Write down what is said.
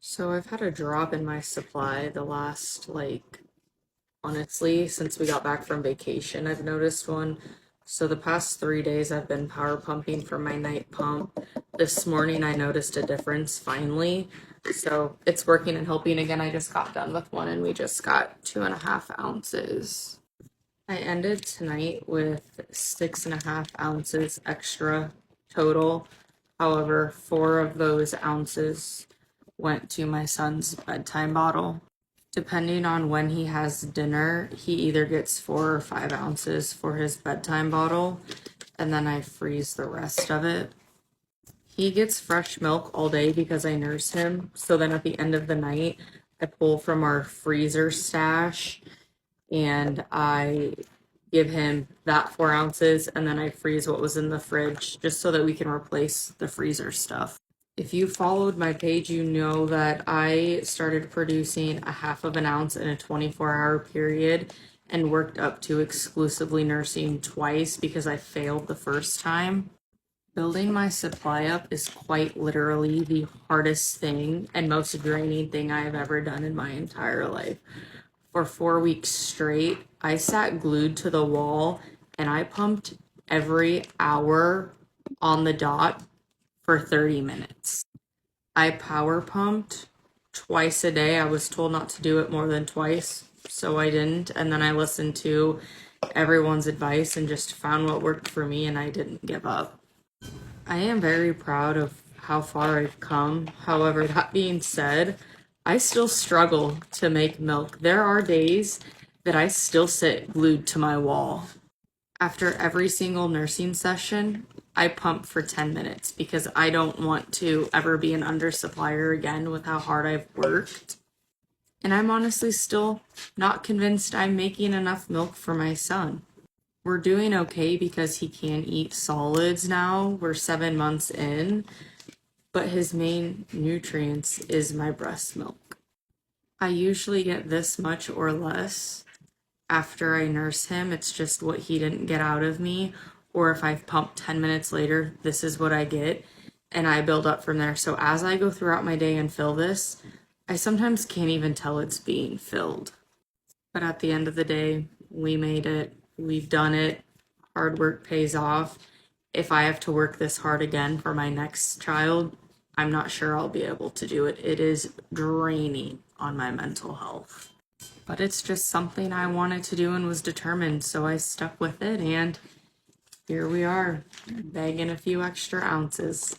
So I've had a drop in my supply the last, honestly, since we got back from vacation. I've noticed one. So the past 3 days I've been power pumping for my night pump. This morning I noticed a difference finally. So it's working and helping again. I just got done with one and we just got 2.5 ounces. I ended tonight with 6.5 ounces extra total. However, 4 of those ounces went to my son's bedtime bottle. Depending on when he has dinner, he either gets 4 or 5 ounces for his bedtime bottle, and then I freeze the rest of it. He gets fresh milk all day because I nurse him. So then at the end of the night, I pull from our freezer stash and I give him that 4 ounces and then I freeze what was in the fridge just so that we can replace the freezer stuff. If you followed my page, you know that I started producing a half of an ounce in a 24-hour period and worked up to exclusively nursing twice because I failed the first time. Building my supply up is quite literally the hardest thing and most draining thing I have ever done in my entire life. For 4 weeks straight, I sat glued to the wall and I pumped every hour on the dot for 30 minutes. I power pumped twice a day. I was told not to do it more than twice, so I didn't. And then I listened to everyone's advice and just found what worked for me, and I didn't give up. I am very proud of how far I've come. However, that being said, I still struggle to make milk. There are days that I still sit glued to my wall. After every single nursing session, I pump for 10 minutes because I don't want to ever be an undersupplier again with how hard I've worked. And I'm honestly still not convinced I'm making enough milk for my son. We're doing okay because he can eat solids now. We're 7 months in, but his main nutrients is my breast milk. I usually get this much or less after I nurse him. It's just what he didn't get out of me. Or if I've pumped 10 minutes later, this is what I get. And I build up from there. So as I go throughout my day and fill this, I sometimes can't even tell it's being filled. But at the end of the day, we made it. We've done it. Hard work pays off. If I have to work this hard again for my next child, I'm not sure I'll be able to do it. It is draining on my mental health. But it's just something I wanted to do and was determined, so I stuck with it, and here we are, bagging a few extra ounces.